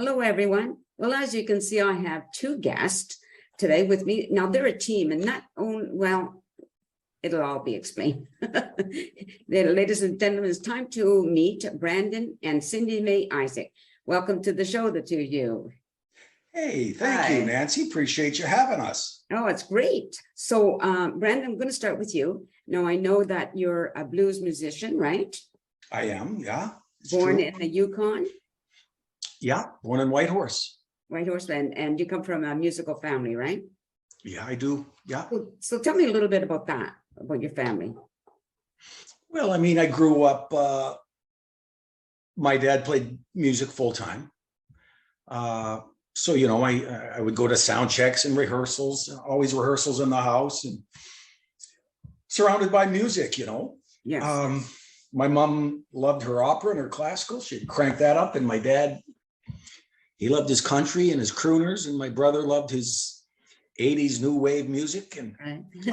Hello, everyone. Well, as you can see, I have two guests today with me. Now, they're a team and it'll all be explained. Ladies and gentlemen, it's time to meet Brandon and Cindy Mae Isaac. Welcome to the show, the two of you. Hey, thank you, Nancy. Appreciate you having us. Oh, it's great. So, Brandon, I'm going to start with you. Now, I know that you're a blues musician, right? I am, yeah. Born in the Yukon? Yeah, born in Whitehorse. Whitehorse, and you come from a musical family, right? Yeah, I do. Yeah. So tell me a little bit about that, about your family. Well, I mean, I grew up, my dad played music full time. So, I would go to sound checks and rehearsals, always rehearsals in the house and surrounded by music, Yes. My mom loved her opera and her classical. She'd crank that up. And my dad, he loved his country and his crooners. And my brother loved his 80s new wave music. And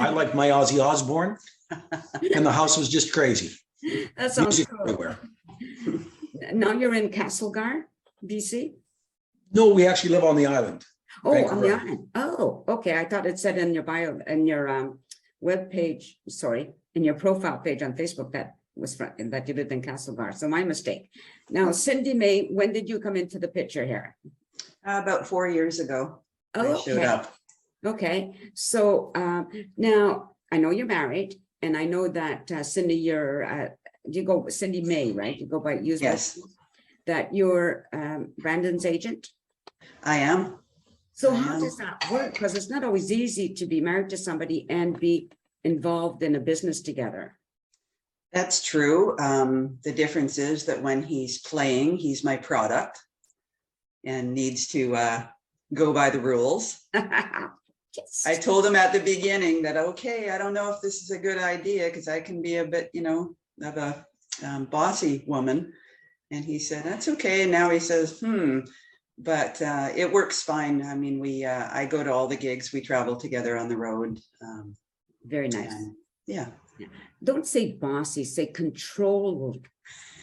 I liked my Ozzy Osbourne. And the house was just crazy. That sounds music cool. everywhere. Now you're in Castlegar, BC? No, we actually live on the island. Oh, Vancouver. on the island. Oh, okay. I thought it said in your bio, in your web page, in your profile page on Facebook that you lived in Castlegar. So my mistake. Now, Cindy Mae, when did you come into the picture here? About 4 years ago, I showed up. Okay. So now I know you're married, and I know that Cindy, you go Cindy Mae, right? You go by Yes. That you're Brandon's agent. I am. So how does that work? Because it's not always easy to be married to somebody and be involved in a business together. That's true. The difference is that when he's playing, he's my product and needs to go by the rules. Yes. I told him at the beginning that, okay, I don't know if this is a good idea because I can be a bit, of a bossy woman. And he said, that's okay. And now he says, but it works fine. I mean, I go to all the gigs. We travel together on the road. Very nice. Yeah. Don't say bossy, say control.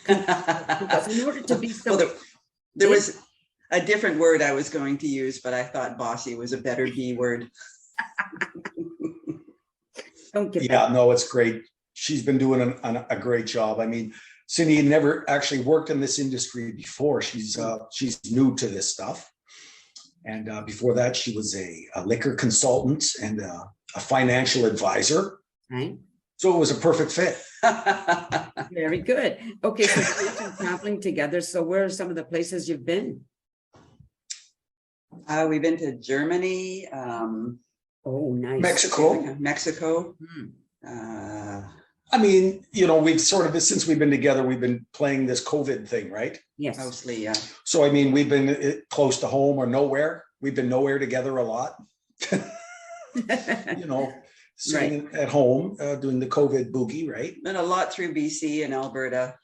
Because in order to be so, well, there was a different word I was going to use, but I thought bossy was a better B word. No, it's great. She's been doing a great job. I mean, Cindy never actually worked in this industry before. She's new to this stuff. And before that, she was a liquor consultant and a financial advisor. Right. So it was a perfect fit. Very good. Okay, so you've been traveling together. So where are some of the places you've been? We've been to Germany. Oh, nice. Mexico. I mean, we've sort of, since we've been together, we've been playing this COVID thing, right? Yes. Mostly, yeah. So, I mean, we've been close to home or nowhere. We've been nowhere together a lot. Sitting at home, doing the COVID boogie, right? And a lot through BC and Alberta.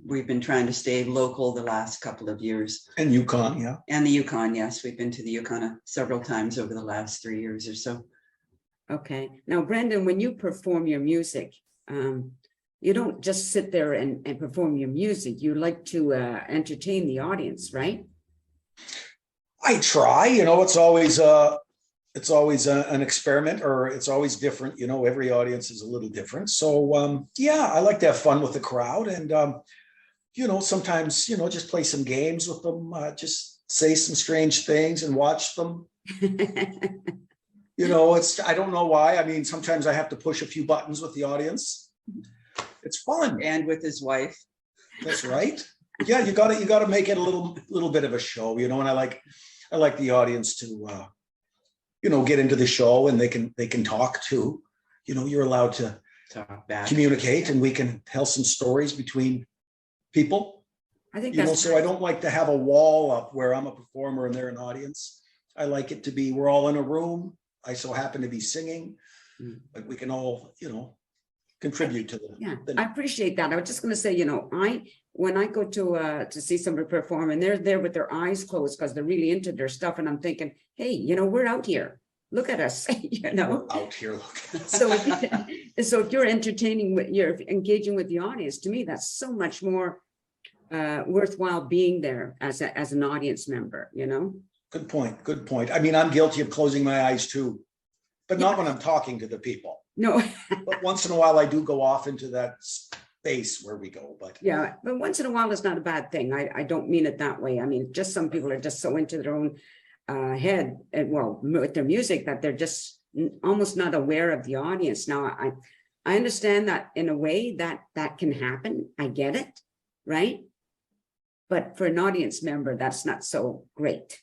We've been trying to stay local the last couple of years. And Yukon, yeah. And the Yukon, yes. We've been to the Yukon several times over the last 3 years or so. Okay. Now, Brandon, when you perform your music, you don't just sit there and perform your music. You like to entertain the audience, right? I try. It's always an experiment, or it's always different. Every audience is a little different. So, I like to have fun with the crowd, and sometimes just play some games with them. Just say some strange things and watch them. I don't know why. I mean, sometimes I have to push a few buttons with the audience. It's fun. And with his wife. That's right. Yeah, you got to make it a little bit of a show, and I like the audience to get into the show, and they can talk too. You're allowed to talk back, communicate, and we can tell some stories between people. I think that's so I don't like to have a wall up where I'm a performer and they're an audience. I like it to be, we're all in a room. I so happen to be singing, but we can all, contribute to I appreciate that. I was just going to say, when I go to see somebody perform and they're there with their eyes closed because they're really into their stuff, and I'm thinking, hey, we're out here. Look at us, We're out here. Look. So if you're engaging with the audience, to me, that's so much more worthwhile being there as an audience member, you know? Good point. Good point. I mean, I'm guilty of closing my eyes too, but not when I'm talking to the people. No, But once in a while, I do go off into that space where we go. But yeah, but once in a while is not a bad thing. I don't mean it that way. I mean, just some people are just so into their own head and well, with their music that they're just almost not aware of the audience. Now, I understand that in a way that can happen. I get it, right? But for an audience member, that's not so great.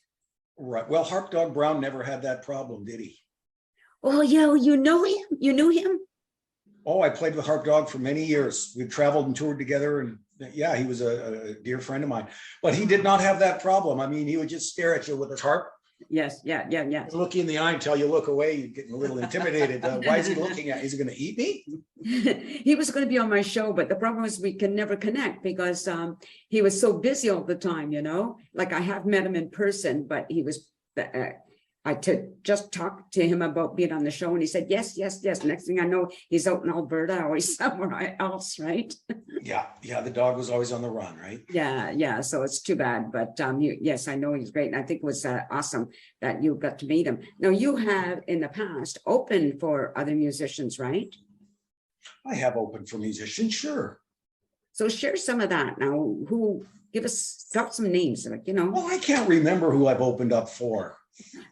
right. Well, Harp Dog Brown never had that problem, did he? Oh, yeah, you know him? You knew him? Oh, I played with Harp Dog for many years. We've traveled and toured together, and yeah, he was a dear friend of mine. But he did not have that problem. I mean, he would just stare at you with his harp, Yes, yeah. look you in the eye until you look away. You're getting a little intimidated. Why is he looking at? Is he going to eat me? He was going to be on my show, but the problem is we can never connect because he was so busy all the time, you know? Like I have met him in person, but he was, I just talked to him about being on the show and he said, yes. Next thing I know, he's out in Alberta or he's somewhere else, right? Yeah. The dog was always on the run, right? Yeah. So it's too bad, but yes, I know he's great. And I think it was awesome that you got to meet him. Now you have in the past opened for other musicians, right? I have opened for musicians, sure. So share some of that now. Who drop some names, like, you know. Well, I can't remember who I've opened up for.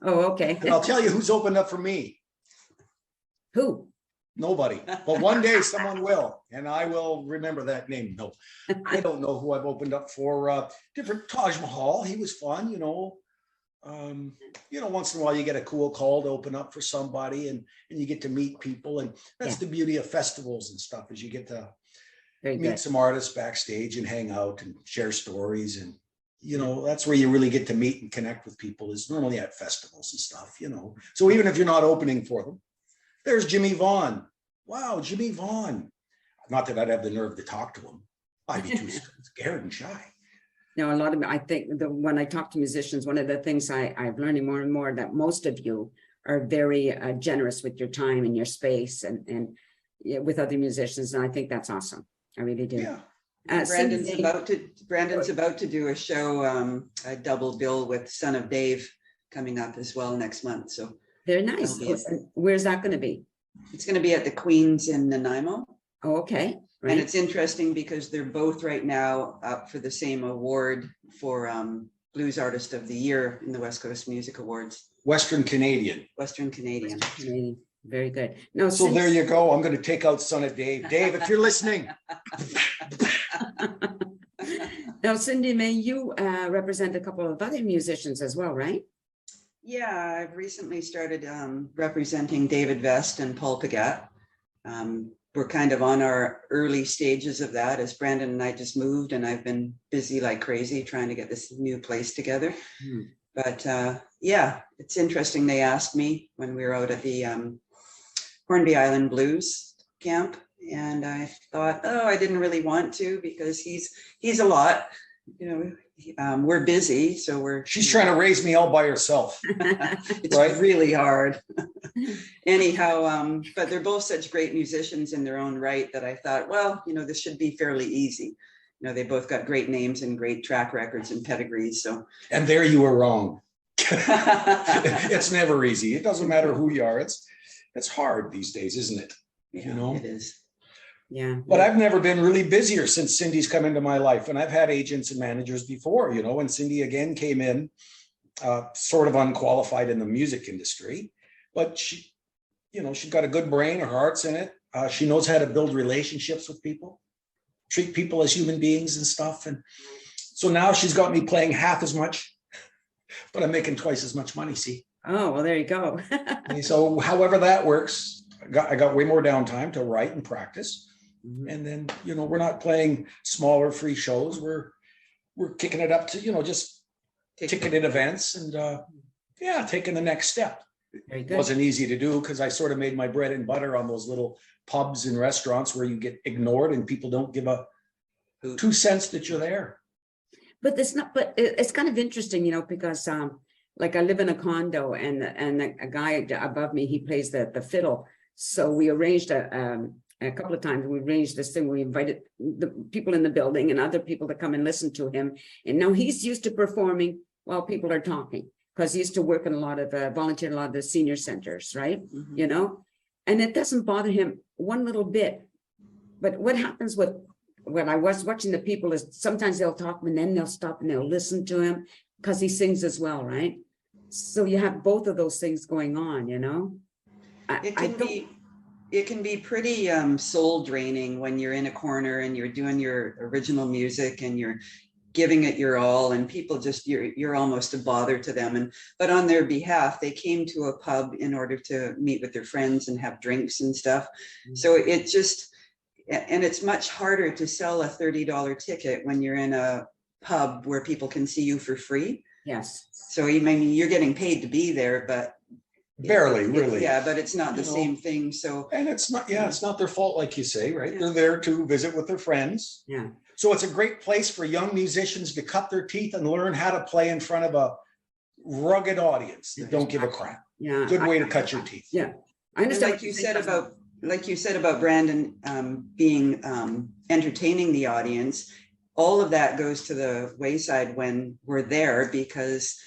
Oh, okay. And I'll tell you who's opened up for me. Who? Nobody. But one day someone will, and I will remember that name. No, I don't know who I've opened up for. Different Taj Mahal. He was fun, you know. Once in a while you get a cool call to open up for somebody, and you get to meet people, and that's the beauty of festivals and stuff, is you get to meet some artists backstage and hang out and share stories, and that's where you really get to meet and connect with people, is normally at festivals and stuff, so even if you're not opening for them. There's Jimmy Vaughn. Wow, Jimmy Vaughn. Not that I'd have the nerve to talk to him. I'd be too scared and shy. Now, I think when I talk to musicians, one of the things I've learning more and more that most of you are very generous with your time and your space and with other musicians. And I think that's awesome. I really do. Yeah. Brandon's about to do a show, a double bill with Son of Dave coming up as well next month. So very nice. Where's that going to be? It's going to be at the Queens in Nanaimo. Oh, okay. Right. And it's interesting because they're both right now up for the same award for Blues Artist of the Year in the West Coast Music Awards. Western Canadian. Very good. No, so there you go. I'm going to take out Son of Dave. Dave, if you're listening. Now, Cindy, may you represent a couple of other musicians as well, right? Yeah, I've recently started representing David Vest and Paul Pagat. We're kind of on our early stages of that, as Brandon and I just moved, and I've been busy like crazy trying to get this new place together. But yeah, it's interesting. They asked me when we were out at the Hornby Island Blues camp, and I thought, I didn't really want to, because he's a lot, we're busy, so she's trying to raise me all by herself. It's right? Really hard. Anyhow, but they're both such great musicians in their own right that I thought, well, this should be fairly easy. They both got great names and great track records and pedigrees. So, and there you were wrong. It's never easy. It doesn't matter who you are. It's hard these days, isn't it? Yeah, it is. Yeah. But I've never been really busier since Cindy's come into my life. And I've had agents and managers before, when Cindy again came in, sort of unqualified in the music industry, but she's got a good brain, her heart's in it. She knows how to build relationships with people, treat people as human beings and stuff. And so now she's got me playing half as much, but I'm making twice as much money, see? Oh, well, there you go. So however that works, I got way more downtime to write and practice. And then, we're not playing smaller free shows. We're kicking it up to, just ticketed events and taking the next step. Very good. It wasn't easy to do because I sort of made my bread and butter on those little pubs and restaurants where you get ignored and people don't give a 2 cents that you're there. But it's kind of interesting, because like I live in a condo and a guy above me, he plays the fiddle. So we arranged a a couple of times we arranged this thing. We invited the people in the building and other people to come and listen to him. And now he's used to performing while people are talking, because he used to work in a lot of volunteer in a lot of the senior centers, right? Mhm. You know, and it doesn't bother him one little bit. But what happens with when I was watching the people is sometimes they'll talk and then they'll stop and they'll listen to him because he sings as well, right? So you have both of those things going on, you know. It I can don't. be, it can be pretty soul draining when you're in a corner and you're doing your original music and you're giving it your all, and people just, you're almost a bother to them. And but on their behalf, they came to a pub in order to meet with their friends and have drinks and stuff. So it just, and it's much harder to sell a $30 ticket when you're in a pub where people can see you for free. Yes. So I mean, you're getting paid to be there, but Barely, really. yeah, but it's not the You know. same thing. So And it's not, yeah, it's not their fault, like you say, right? They're there to visit with their friends. Yeah. So it's a great place for young musicians to cut their teeth and learn how to play in front of a rugged audience that don't give a crap. Yeah. Good way to cut your teeth. Yeah. I and understand. like you said about Brandon being entertaining the audience, all of that goes to the wayside when we're there, because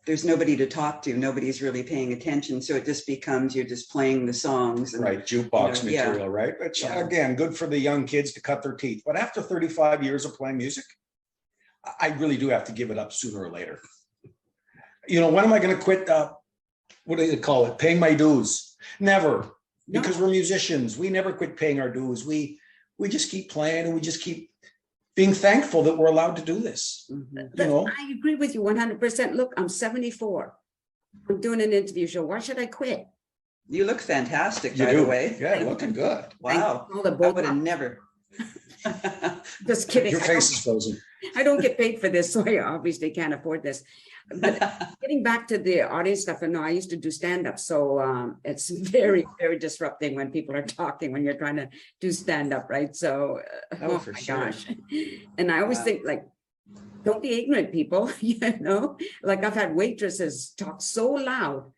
there's nobody to talk to. Nobody's really paying attention. So it just becomes, you're just playing the songs. And, Right, jukebox yeah. material, right? It's Yeah. again good for the young kids to cut their teeth. But after 35 years of playing music, I really do have to give it up sooner or later. You know, when am I going to quit? What do you call it? Paying my dues? Never, because we're musicians. We never quit paying our dues. We just keep playing, and we just keep being thankful that we're allowed to do this. Mhm. You know, I agree with you 100%. Look, I'm 74. I'm doing an interview show. Why should I quit? You look fantastic, you by do. the way. Yeah, looking good. Wow. All the I would both. have never. Just kidding. Your face is frozen. I don't get paid for this, so I obviously can't afford this. But getting back to the audience stuff, and no, I used to do stand-up, so it's very, very disrupting when people are talking when you're trying to do stand-up, right? So, Oh, for my sure. gosh. And I always Wow. think, like, don't be ignorant, people, you know? Like, I've had waitresses talk so loud,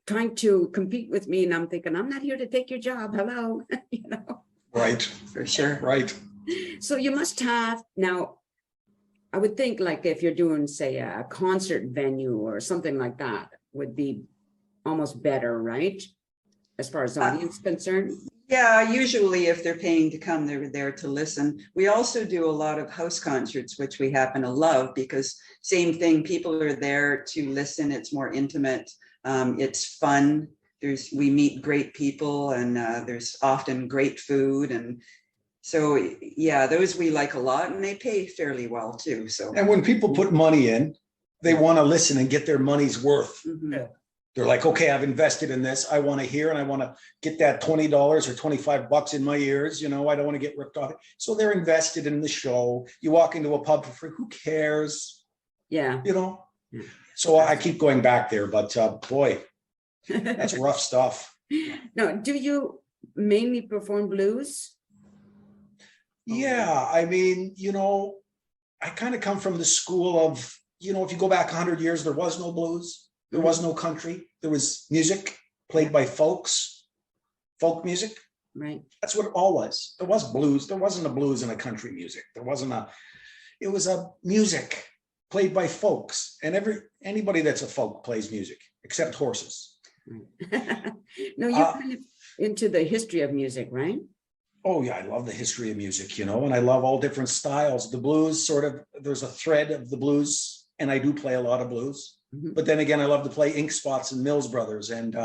trying to compete with me, and I'm thinking, I'm not here to take your job. Hello, you know? Right, For sure. right. So you must have now, I would think like if you're doing, say, a concert venue or something like that would be almost better, right? As far as audience concerned. Yeah, usually if they're paying to come, they're there to listen. We also do a lot of house concerts, which we happen to love, because same thing, people are there to listen. It's more intimate. It's fun. We meet great people, and there's often great food. And so, yeah, those we like a lot, and they pay fairly well too. So, And when people put money in, they want to listen and get their money's worth. mhm. They're like, okay, I've invested in this. I want to hear, and I want to get that $20 or $25 in my ears. You know, I don't want to get ripped off. So they're invested in the show. You walk into a pub for free. Who cares? Yeah. You know? Yeah. So I keep going back there, but boy, that's rough stuff. Now, do you mainly perform blues? Yeah. I mean, you know, I kind of come from the school of, you know, if you go back 100 years, there was no blues. There was no country. There was music played by folks, folk music. Right. That's what it all was. There was blues. There wasn't a blues and a country music. There wasn't it was a music played by folks. And anybody that's a folk plays music, except horses. Right. No, you're kind of into the history of music, right? Oh yeah, I love the history of music, you know, and I love all different styles. The blues there's a thread of the blues, and I do play a lot of blues. Mhm. But then again, I love to play Ink Spots and Mills Brothers and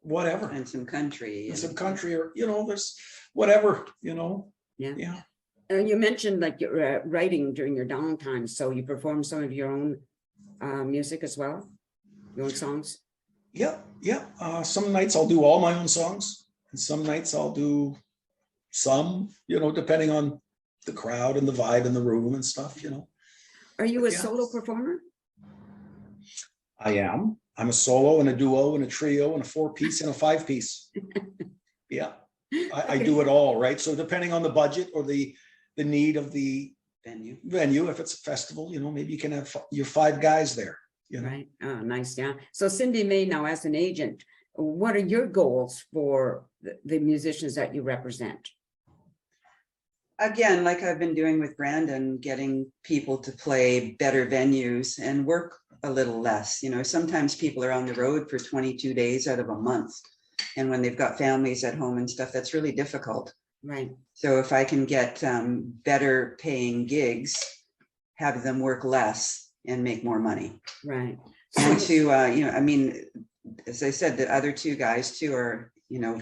whatever. And some country. And some country, or, you know, there's whatever, you know. Yeah. Yeah. You mentioned like your writing during your downtime, so you perform some of your own music as well, your own songs. Yeah. Some nights I'll do all my own songs, and some nights I'll do some, you know, depending on the crowd and the vibe in the room and stuff, you know. Are you a Yeah. solo performer? I am. I'm a solo and a duo and a trio and a 4-piece and a 5-piece. Yeah. I do it all, right? So depending on the budget or the need of the venue, if it's a festival, you know, maybe you can have your 5 guys there, you know. Right. Oh, nice. Yeah. So Cindy May now, as an agent, what are your goals for the musicians that you represent? Again, like I've been doing with Brandon, getting people to play better venues and work a little less. You know, sometimes people are on the road for 22 days out of a month. And when they've got families at home and stuff, that's really difficult. Right. So if I can get better paying gigs, have them work less and make more money. Right. And to, you know, I mean, as I said, the other two guys too are, you know,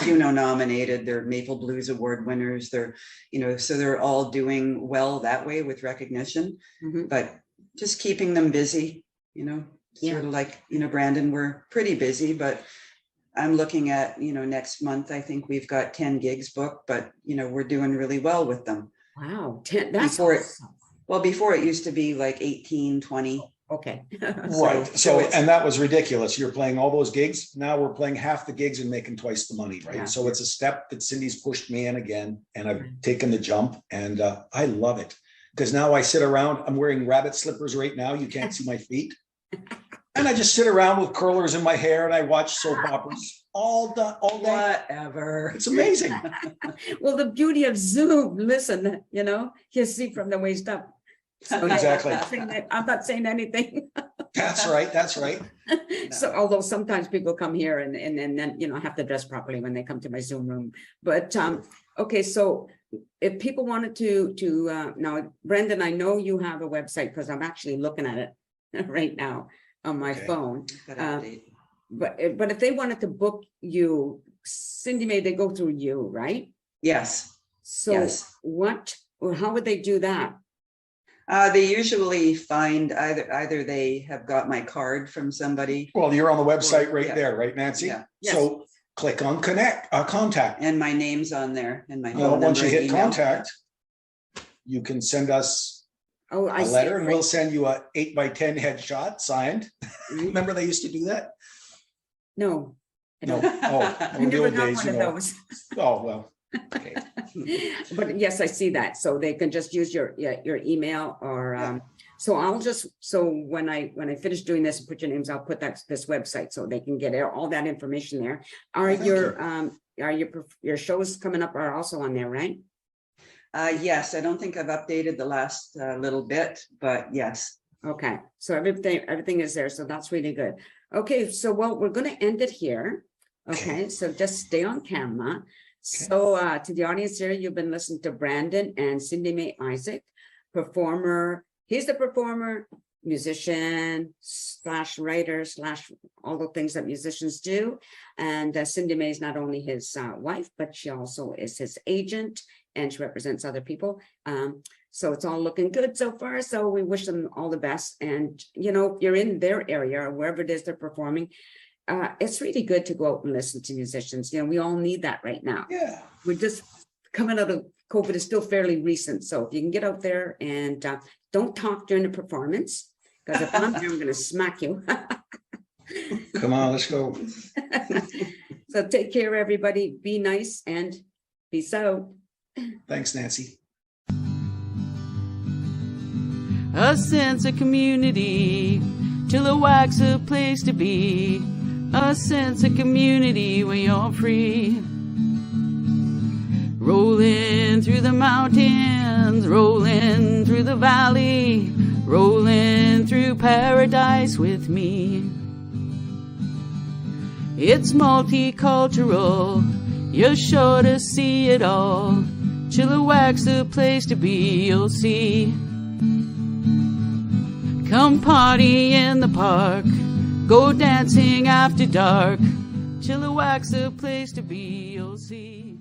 Juno nominated, they're Maple Blues Award winners. They're, you know, so they're all doing well that way with recognition, but just keeping them busy, you know, sort of like, you know, Brandon, we're pretty busy, but I'm looking at, you know, next month, I think we've got 10 gigs booked, but, you know, we're doing really well with them. Wow. 10, that's Before awesome. Well, before it used to be like 18, 20. Okay. Right. So, and that was ridiculous. You're playing all those gigs. Now we're playing half the gigs and making twice the money. Right. Yeah. So it's a step that Cindy's pushed me in again, and I've taken the jump, and I love it because now I sit around. I'm wearing rabbit slippers right now. You can't see my feet. And I just sit around with curlers in my hair and I watch soap operas all day. Whatever. It's amazing. Well, the beauty of Zoom, listen, you know, you see from the waist up. So Exactly. I'm not saying anything. That's right. That's right. So although sometimes people come here and then, you know, have to dress properly when they come to my Zoom room. But okay, so if people wanted to now, Brendan, I know you have a website because I'm actually looking at it right now on my phone. But if they wanted to book you, Cindy May, they go through you, right? Yes. So yes. How would they do that? They usually find either they have got my card from somebody. Well, you're on the website right there, right, Nancy? Yeah. So click on contact. And my name's on there and my phone number. Once you hit email. contact, you can send us a letter and we'll send you a 8x10 headshot signed. Remember they used to do that? No. No. Oh, I never got one of those. Oh, well. Okay. But yes, I see that. So they can just use your email or so I'll just when I finish doing this and put your names, I'll put this website so they can get all that information there. Are your shows coming up are also on there, right? Yes, I don't think I've updated the last little bit, but yes. Okay, so everything is there, so that's really good. Okay, so we're going to end it here. Okay, so just stay on camera. So to the audience here, you've been listening to Brandon and Cindy May Issak, performer. He's the performer, musician / writer / all the things that musicians do. And Cindy May is not only his wife, but she also is his agent and she represents other people. So it's all looking good so far. So we wish them all the best. And, you know, if you're in their area or wherever it is they're performing, it's really good to go out and listen to musicians. You know, we all need that right now. Yeah. We're just coming out of COVID is still fairly recent. So if you can get out there and don't talk during the performance, because if I'm there, I'm going to smack you. Come on, let's go. So take care, everybody. Be nice and peace out. Thanks, Nancy. A sense of community, Chilliwack's a place to be. A sense of community where you're free. Rolling through the mountains, rolling through the valley, rolling through paradise with me. It's multicultural, you're sure to see it all. Chilliwack's a place to be, you'll see. Come party in the park, go dancing after dark. Chilliwack's a place to be, you'll see.